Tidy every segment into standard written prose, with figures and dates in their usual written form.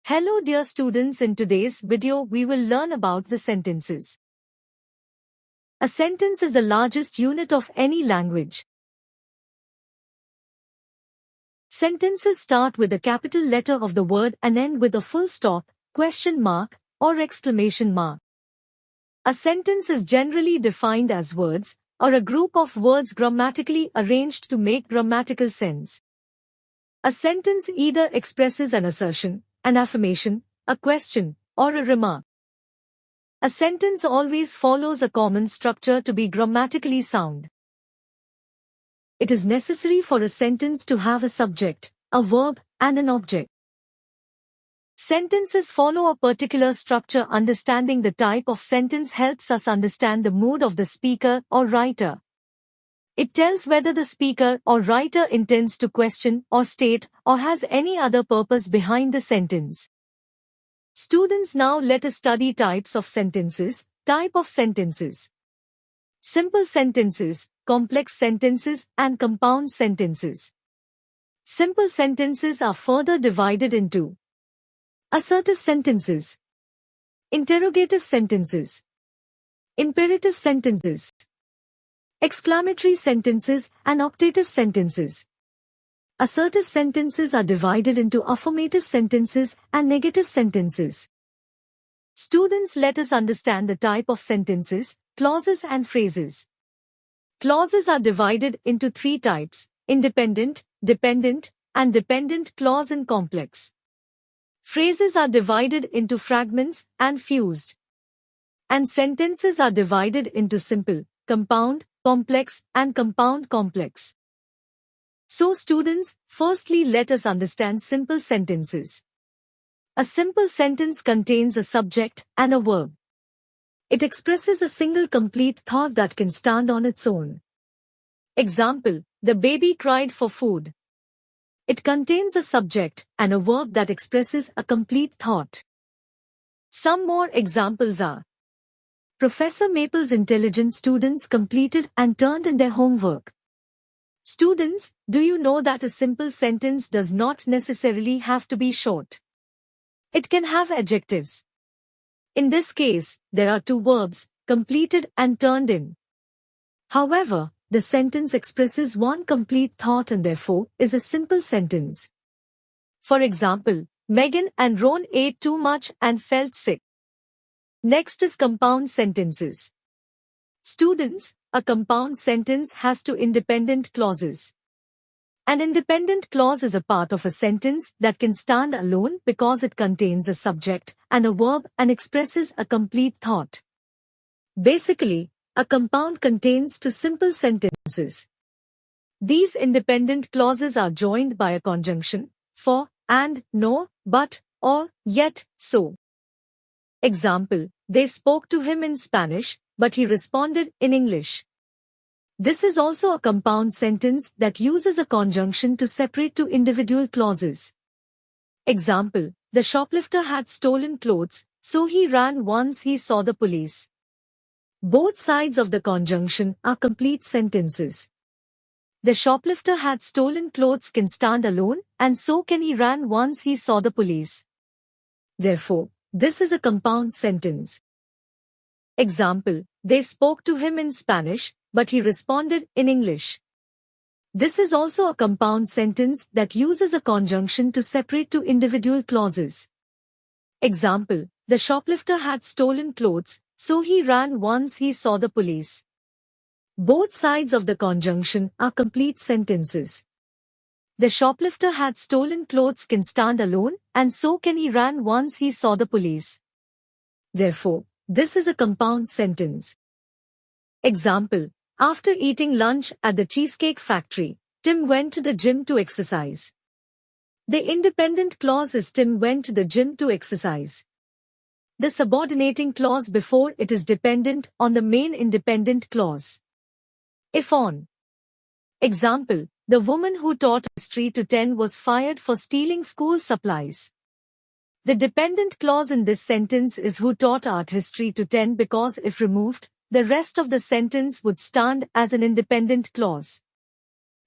Hello dear students, in today's video we will learn about the sentences. A sentence is the largest unit of any language. Sentences start with a capital letter of the word and end with a full stop, question mark, or exclamation mark. A sentence is generally defined as words, or a group of words grammatically arranged to make grammatical sense. A sentence either expresses an assertion, an affirmation, a question, or a remark. A sentence always follows a common structure to be grammatically sound. It is necessary for a sentence to have a subject, a verb, and an object. Sentences follow a particular structure. Understanding the type of sentence helps us understand the mood of the speaker or writer. It tells whether the speaker or writer intends to question or state or has any other purpose behind the sentence. Students, now let us study types of sentences. Type of sentences: simple sentences, complex sentences, and compound sentences. Simple sentences are further divided into assertive sentences, interrogative sentences, imperative sentences, exclamatory sentences, and octative sentences. Assertive sentences are divided into affirmative sentences and negative sentences. Students, let us understand the type of sentences, clauses and phrases. Clauses are divided into three types: independent, dependent, and dependent clause and complex. Phrases are divided into fragments and fused. And sentences are divided into simple, compound, complex, and compound complex. So students, firstly let us understand simple sentences. A simple sentence contains a subject and a verb. It expresses a single complete thought that can stand on its own. Example: the baby cried for food. It contains a subject and a verb that expresses a complete thought. Some more examples are: Professor Maple's intelligent students completed and turned in their homework. Students, do you know that a simple sentence does not necessarily have to be short? It can have adjectives. In this case, there are two verbs, completed and turned in. However, the sentence expresses one complete thought and therefore is a simple sentence. For example, Megan and Ron ate too much and felt sick. Next is compound sentences. Students, a compound sentence has two independent clauses. An independent clause is a part of a sentence that can stand alone because it contains a subject and a verb and expresses a complete thought. Basically, a compound contains two simple sentences. These independent clauses are joined by a conjunction: for, and, no, but, or, yet, so. Example: they spoke to him in Spanish, but he responded in English. This is also a compound sentence that uses a conjunction to separate two individual clauses. Example: the shoplifter had stolen clothes, so he ran once he saw the police. Both sides of the conjunction are complete sentences. The shoplifter had stolen clothes can stand alone, and so can he ran once he saw the police. Therefore, this is a compound sentence. Example: they spoke to him in Spanish, but he responded in English. This is also a compound sentence that uses a conjunction to separate two individual clauses. Example: the shoplifter had stolen clothes, so he ran once he saw the police. Both sides of the conjunction are complete sentences. The shoplifter had stolen clothes can stand alone, and so can he ran once he saw the police. Therefore, this is a compound sentence. Example: after eating lunch at the Cheesecake Factory, Tim went to the gym to exercise. The independent clause is Tim went to the gym to exercise. The subordinating clause before it is dependent on the main independent clause. If on. Example: the woman who taught history to 10 was fired for stealing school supplies. The dependent clause in this sentence is who taught art history to 10 because if removed, the rest of the sentence would stand as an independent clause.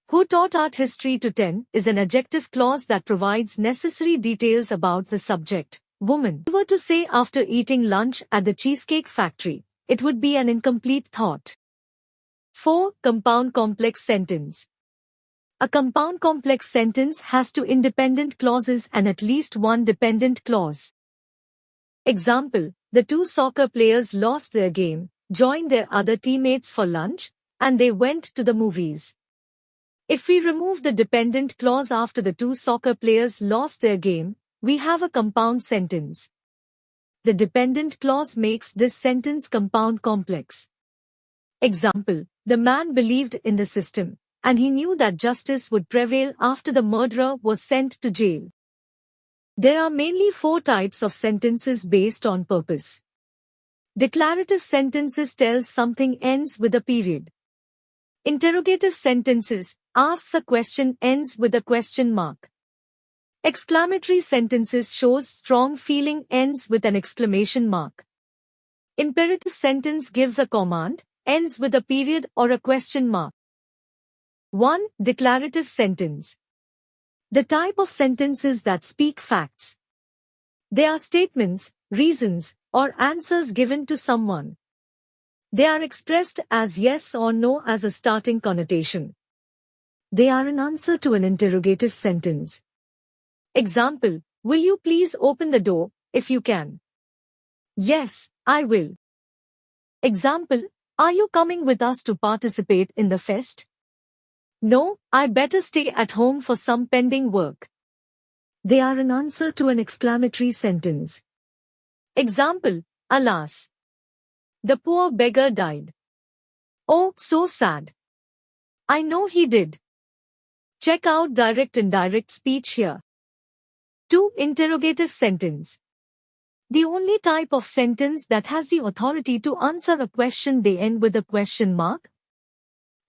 Who taught art history to 10 is an adjective clause that provides necessary details about the subject, woman. If we were to say after eating lunch at the Cheesecake Factory, it would be an incomplete thought. 4. Compound complex sentence. A compound complex sentence has two independent clauses and at least one dependent clause. Example, the two soccer players lost their game, joined their other teammates for lunch, and they went to the movies. If we remove the dependent clause after the two soccer players lost their game, we have a compound sentence. The dependent clause makes this sentence compound complex. Example, the man believed in the system, and he knew that justice would prevail after the murderer was sent to jail. There are mainly 4 types of sentences based on purpose. Declarative sentences tell something ends with a period. Interrogative sentences asks a question ends with a question mark. Exclamatory sentences shows strong feeling ends with an exclamation mark. Imperative sentence gives a command ends with a period or a question mark. 1. Declarative sentence. The type of sentences that speak facts. They are statements, reasons, or answers given to someone. They are expressed as yes or no as a starting connotation. They are an answer to an interrogative sentence. Example, will you please open the door, if you can? Yes, I will. Example, are you coming with us to participate in the fest? No, I better stay at home for some pending work. They are an answer to an exclamatory sentence. Example, alas, the poor beggar died. Oh, so sad. I know he did. Check out direct indirect speech here. 2. Interrogative sentence. The only type of sentence that has the authority to answer a question they end with a question mark.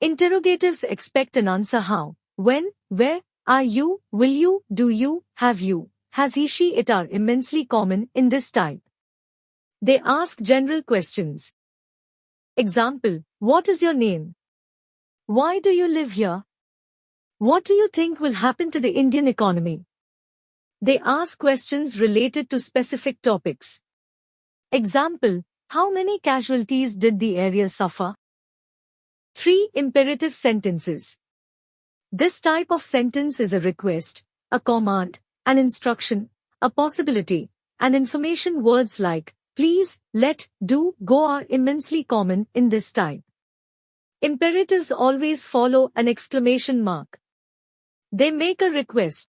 Interrogatives expect an answer how, when, where, are you, will you, do you, have you, has he, she, it are immensely common in this type. They ask general questions. Example, what is your name? Why do you live here? What do you think will happen to the Indian economy? They ask questions related to specific topics. Example, how many casualties did the area suffer? 3. Imperative sentences. This type of sentence is a request, a command, an instruction, a possibility, and information. Words like please, let, do, go are immensely common in this type. Imperatives always follow an exclamation mark. They make a request.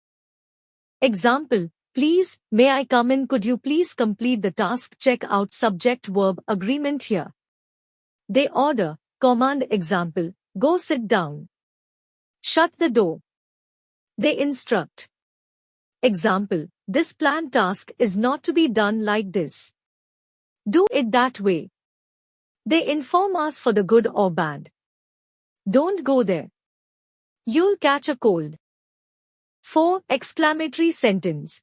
Example, please, may I come in? Could you please complete the task? Check out subject-verb agreement here. They order, command. Example, go sit down. Shut the door. They instruct. Example, this planned task is not to be done like this. Do it that way. They inform us for the good or bad. Don't go there. You'll catch a cold. 4. Exclamatory sentence.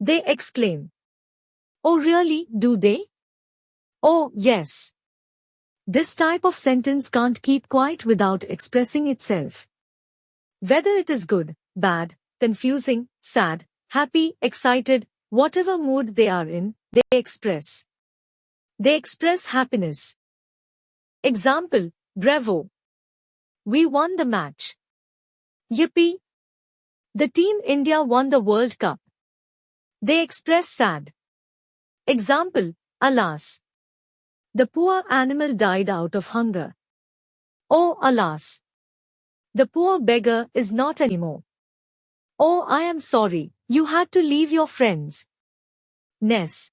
They exclaim. Oh really, do they? Oh, yes. This type of sentence can't keep quiet without expressing itself. Whether it is good, bad, confusing, sad, happy, excited, whatever mood they are in, they express. They express happiness. Example, bravo. We won the match. Yippee. The Team India won the World Cup. They express sad. Example, alas. The poor animal died out of hunger. Oh, alas. The poor beggar is not anymore. Oh, I am sorry, you had to leave your friends. Ness.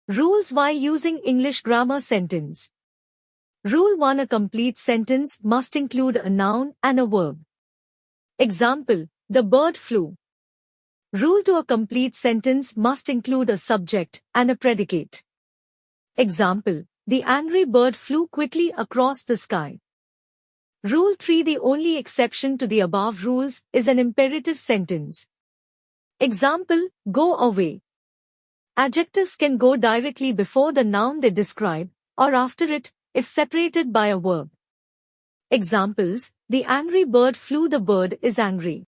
Rules while using English grammar sentence. Rule 1. A complete sentence must include a noun and a verb. Example, the bird flew. Rule 2. A complete sentence must include a subject and a predicate. Example, the angry bird flew quickly across the sky. Rule 3. The only exception to the above rules is an imperative sentence. Example, go away. Adjectives can go directly before the noun they describe, or after it, if separated by a verb. Examples: the angry bird flew, the bird is angry.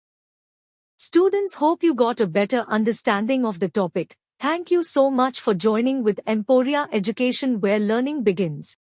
Students, hope you got a better understanding of the topic. Thank you so much for joining with Emporia Education, where learning begins.